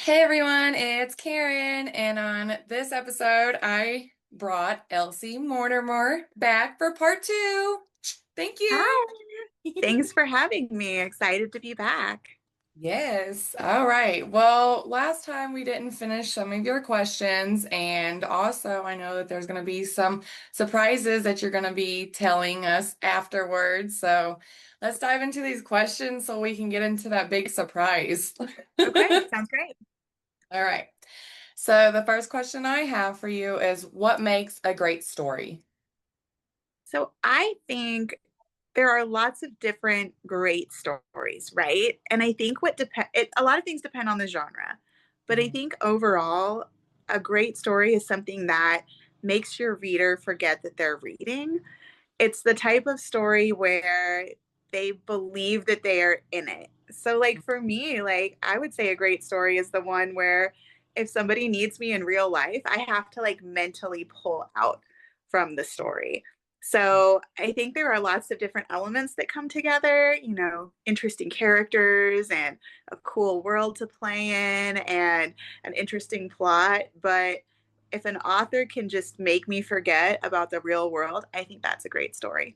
Hey everyone, it's Karen, and on this episode, I brought Elsie Mortimer back for part two. Thank you. Hi, thanks for having me. Excited to be back. Yes. All right. Well, last time we didn't finish some of your questions, and also I know that there's going to be some surprises that you're going to be telling us afterwards. So let's dive into these questions so we can get into that big surprise. Okay, sounds great. All right. So the first question I have for you is what makes a great story? So I think there are lots of different great stories, right? And I think a lot of things depend on the genre. But I Mhm. think overall, a great story is something that makes your reader forget that they're reading. It's the type of story where they believe that they are in it. So like for me, like I would say a great story is the one where if somebody needs me in real life, I have to like mentally pull out from the story. So I think there are lots of different elements that come together, interesting characters and a cool world to play in and an interesting plot. But if an author can just make me forget about the real world, I think that's a great story.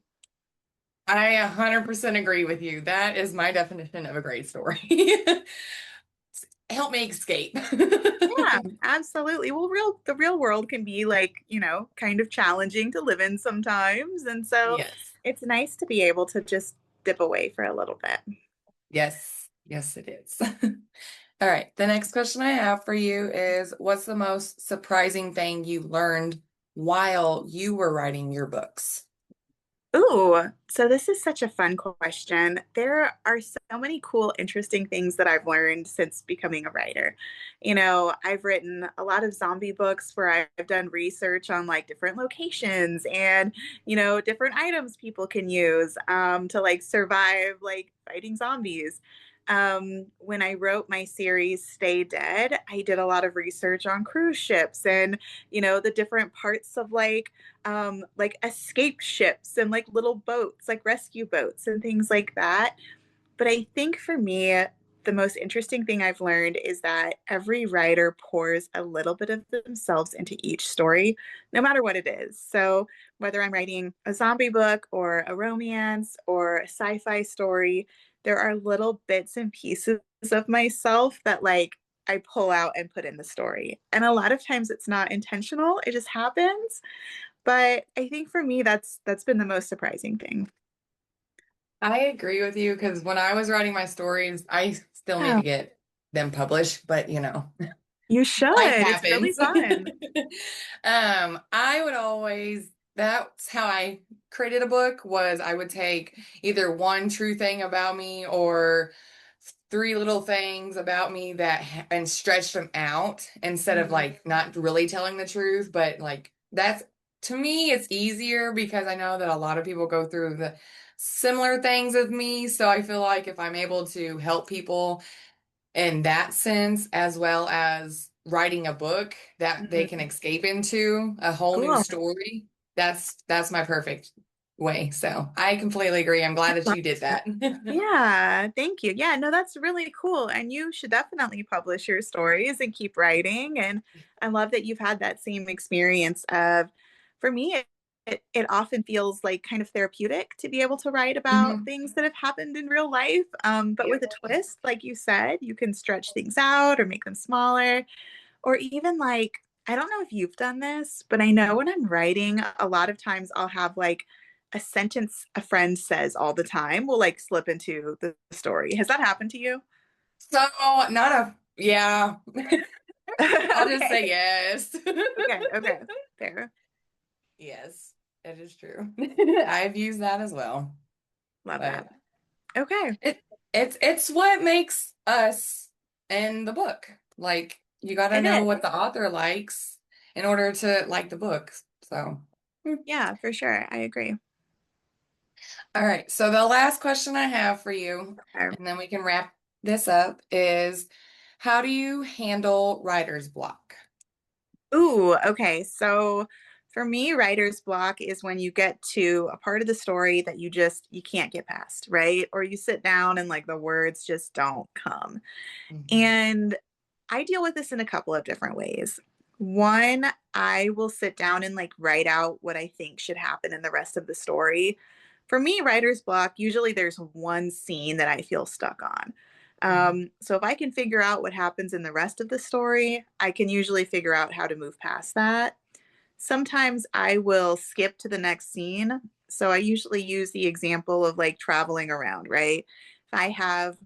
I 100% agree with you. That is my definition of a great story. Help me escape. Yeah, absolutely. Well, the real world can be like, kind of challenging to live in sometimes. And so Yes. it's nice to be able to just dip away for a little bit. Yes. Yes, it is. All right. The next question I have for you is what's the most surprising thing you learned while you were writing your books? Ooh, so this is such a fun question. There are so many cool, interesting things that I've learned since becoming a writer. I've written a lot of zombie books where I've done research on like different locations and, different items people can use to like survive like fighting zombies. When I wrote my series Stay Dead, I did a lot of research on cruise ships and, the different parts of like escape ships and like little boats, like rescue boats and things like that. But I think for me, the most interesting thing I've learned is that every writer pours a little bit of themselves into each story, no matter what it is. So, whether I'm writing a zombie book or a romance or a sci fi story, there are little bits and pieces of myself that, like, I pull out and put in the story. And a lot of times it's not intentional, it just happens. But I think for me, that's been the most surprising thing. I agree with you because when I was writing my stories, I still need Yeah, to get them published, but you should. life It's really happens. fun. I would always, that's how I created a book was I would take either one true thing about me or three little things about me and stretch them out instead of Mhm. like not really telling the truth, but like that's to me it's easier because I know that a lot of people go through the similar things with me, so I feel like if I'm able to help people in that sense, as well as writing a book that they can Mhm. escape into a whole new Cool. story. That's my perfect way. So I completely agree. I'm glad that you did that. Yeah, thank you. Yeah, no, that's really cool. And you should definitely publish your stories and keep writing. And I love that you've had that same experience of, for me, it often feels like kind of therapeutic to be able to write about Mhm. things that have happened in real life. But with Yep. a twist, like you said, you can stretch things out or make them smaller. Or even like, I don't know if you've done this, but I know when I'm writing, a lot of times I'll have like a sentence a friend says all the time will like slip into the story. Has that happened to you? So not a yeah. I'll just say Okay. yes. Okay. Fair. Yes, it is true. I've used that as well. Love that. But Okay. it it's what makes us in the book. Like you got to It know is. what the author likes in order to like the book. So, Yeah, for sure. I agree. all right. So the last question I have for you, Okay. and then we can wrap this up, is how do you handle writer's block? Ooh, okay. So for me, writer's block is when you get to a part of the story that you can't get past, right? Or you sit down and like the words just don't come. Mhm. And I deal with this in a couple of different ways. One, I will sit down and like write out what I think should happen in the rest of the story. For me, writer's block, usually there's one scene that I feel stuck on. Mhm. So if I can figure out what happens in the rest of the story, I can usually figure out how to move past that. Sometimes I will skip to the next scene. So I usually use the example of like traveling around, right? If I have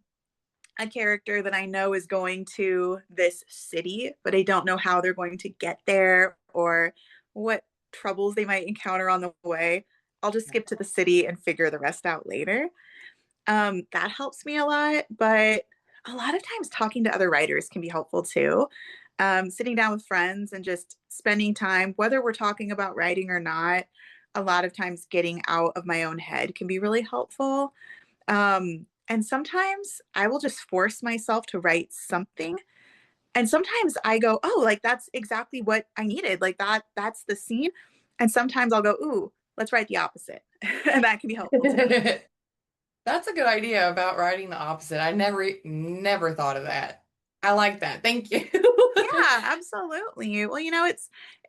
a character that I know is going to this city, but I don't know how they're going to get there or what troubles they might encounter on the way, I'll just skip to the city and figure the rest out later. That helps me a lot, but a lot of times talking to other writers can be helpful too. Sitting down with friends and just spending time, whether we're talking about writing or not, a lot of times getting out of my own head can be really helpful. And sometimes I will just force myself to write something. And sometimes I go, oh, like that's exactly what I needed. Like that's the scene. And sometimes I'll go, ooh, let's write the opposite. And that can be helpful too. That's a good idea about writing the opposite. I never thought of that. I like that. Thank you. Yeah, absolutely. Well,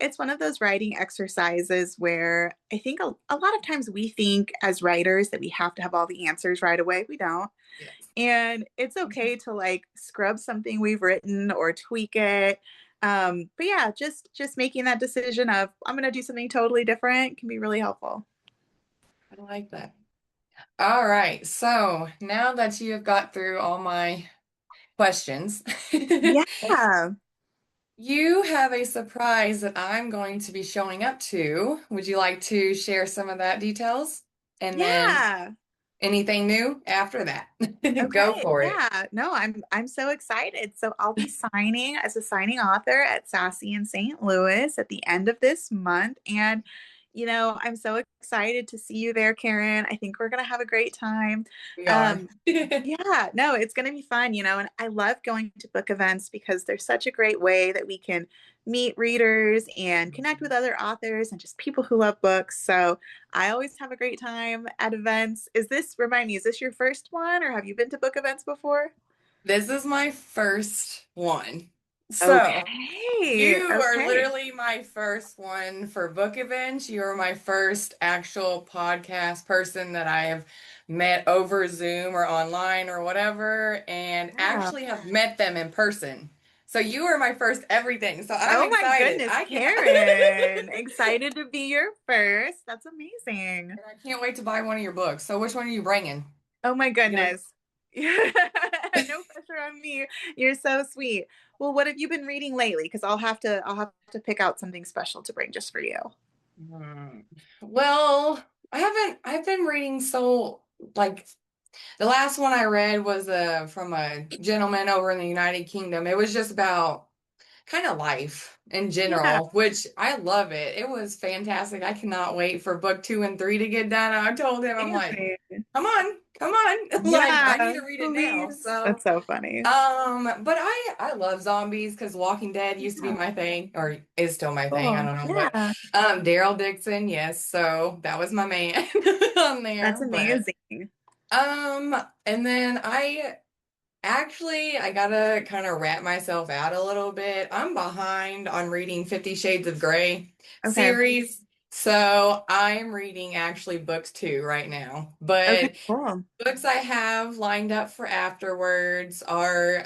it's one of those writing exercises where I think a lot of times we think as writers that we have to have all the answers right away. We don't. Yes. And it's okay to like scrub something we've written or tweak it. But yeah, just making that decision of I'm going to do something totally different can be really helpful. I like that. All right. So now that you have got through all my questions, Yeah. you have a surprise that I'm going to be showing up to. Would you like to share some of that details? And then Yeah. anything new after that? Go Okay. for it. Yeah. No, I'm so excited. So I'll be signing as a signing author at Sassy in St. Louis at the end of this month. And I'm so excited to see you there, Karen. I think we're gonna have a great time. We are. Um, yeah, no, it's going to be fun, and I love going to book events because they're such a great way that we can meet readers and connect with other authors and just people who love books. So I always have a great time at events. Remind me, is this your first one or have you been to book events before? This is my first one. So, Okay, you are okay. literally my first one for book events. You are my first actual podcast person that I have met over Zoom or online or whatever, and Wow. actually have met them in person. So, you are my first everything. So, I'm Oh my excited. goodness, I cannot. Karen. Excited to be your first. That's amazing. And I can't wait to buy one of your books. So, which one are you bringing? Oh my You gonna goodness. No pressure on me. You're so sweet. Well, what have you been reading lately? Because I'll have to pick out something special to bring just for you. Hmm. Well, I've been reading so like the last one I read was from a gentleman over in the United Kingdom. It was just about kind of life in Yeah, general, which I love it. It was fantastic. I cannot wait for book 2 and 3 to get done. I told him, I'm like, amazing. come on. Like I need Yeah, to read it now. please. So That's so funny. but I love zombies because Walking Dead used to be Yeah, my thing, or is still my thing. I cool. don't know, but Yeah, Daryl Dixon, yes, so that was my man on that's there. But amazing. um, and then I gotta kind of wrap myself out a little bit. I'm behind on reading 50 Shades of Grey Okay. series, so I'm reading actually books 2 right now, Okay, but. cool. Books I have lined up for afterwards are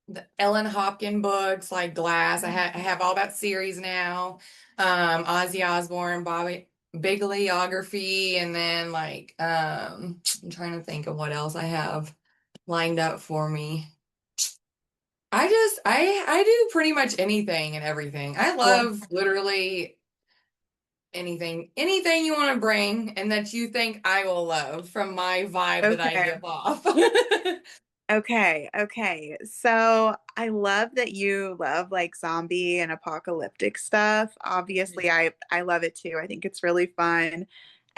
the Ellen Hopkins books like Glass. I have all that series now. Ozzy Osbourne, Bobby Bibliography, and then I'm trying to think of what else I have lined up for me. I do pretty much anything and everything. I Cool. love literally anything you want to bring and that you think I will love from my vibe that I Okay. give off. Okay, okay. So I love that you love like zombie and apocalyptic stuff. Obviously, I love it too. I think it's really fun.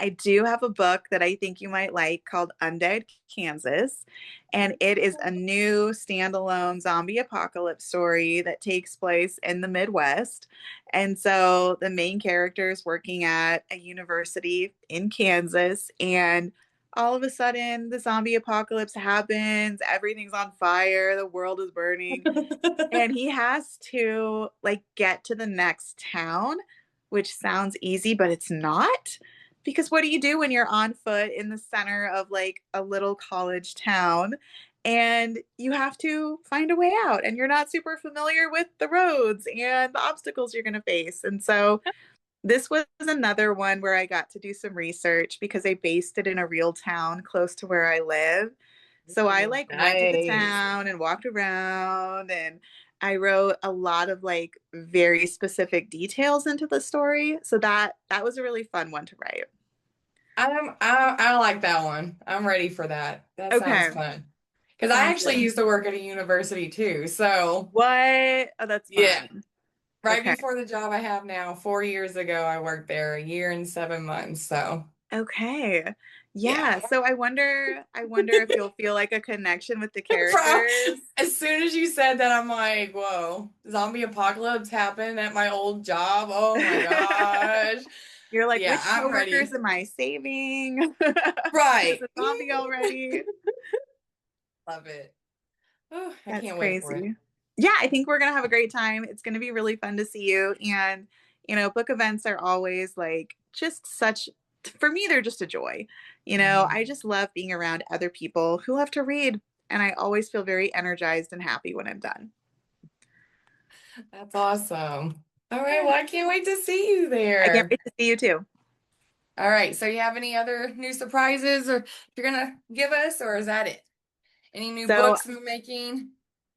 I do have a book that I think you might like called Undead Kansas, and it is a new standalone zombie apocalypse story that takes place in the Midwest. And so the main character is working at a university in Kansas, and all of a sudden the zombie apocalypse happens, everything's on fire, the world is burning, and he has to like get to the next town, which sounds easy, but it's not. Because what do you do when you're on foot in the center of like a little college town and you have to find a way out and you're not super familiar with the roads and the obstacles you're going to face? And so this was another one where I got to do some research because they based it in a real town close to where I live. So I Ooh, like went to the nice. town and walked around, and I wrote a lot of like very specific details into the story. So that was a really fun one to write. I like that one. I'm ready for that. That sounds Okay, fun. Because I sounds actually good. used to work at a university too. So What? Oh, that's yeah, fun. right Okay. before the job I have now, 4 years ago, I worked there a year and 7 months. So Okay. yeah. Yeah, so I wonder if you'll feel like a connection with the Bro, characters. as soon as you said that, I'm like, whoa, zombie apocalypse happened at my old job. Oh my gosh. You're like, Yeah, which I'm coworkers ready. am I saving? Who's Right. a zombie already? Love it. Oh, I That's can't wait for it. crazy. Yeah, I think we're gonna have a great time. It's gonna be really fun to see you. And, book events are always like just such, for me, they're just a joy. I just love being around other people who love to read. And I always feel very energized and happy when I'm done. That's awesome. All right, Yeah. well, I can't wait to see you I can't there. wait to see you too. All right, so you have any other new surprises or you're gonna give us, or is that it? Any new So books in the making?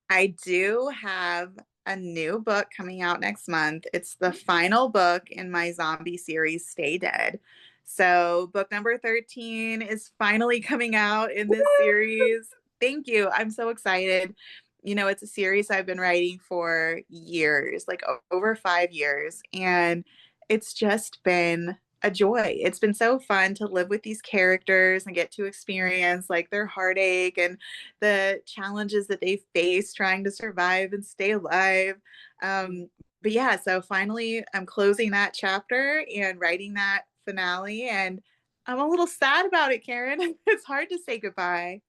I do have a new book coming out next month. It's the final book in my zombie series, Stay Dead. So, book number 13 is finally coming out in this series. Thank you. I'm so excited. It's a series I've been writing for years, like over 5 years. And it's just been a joy. It's been so fun to live with these characters and get to experience like their heartache and the challenges that they face trying to survive and stay alive. But yeah, so finally I'm closing that chapter and writing that finale. And I'm a little sad about it, Karen. It's hard to say goodbye.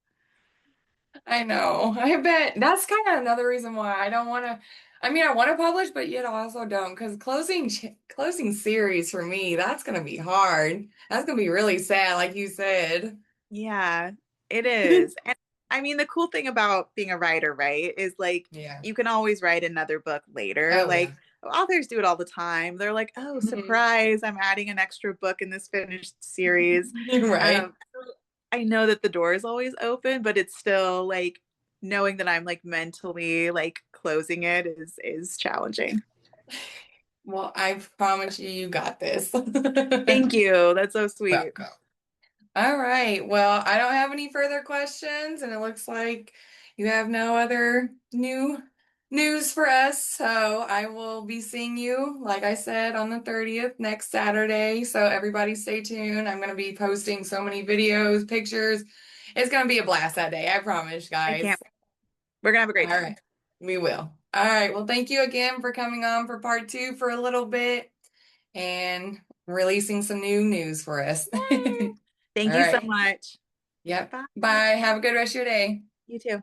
I know. I bet that's kind of another reason why I don't want to. I mean, I want to publish, but yet I also don't because closing series for me, that's gonna be hard. That's gonna be really sad, like you said. Yeah, it is. And I mean, the cool thing about being a writer, right, is like Yeah. you can always write another book later. Oh yeah. Like authors do it all the time. They're like, oh, Mhm. surprise, I'm adding an extra book in this finished series. Right. I know that the door is always open, but it's still like knowing that I'm like mentally like closing it is challenging. Well, I promise you, you got this. Thank you. That's so sweet. Welcome. All right. Well, I don't have any further questions, and it looks like you have no other new news for us. So I will be seeing you, like I said, on the 30th next Saturday. So everybody stay tuned. I'm going to be posting so many videos, pictures. It's going to be a blast that day. I promise, I can't. guys. We're gonna have a great All time. right. We will. All right. Well, thank you again for coming on for part two for a little bit and releasing some new news for us. Yay. All Thank you so right. much. Yep. Bye. Bye. Have a good rest of your day. You too.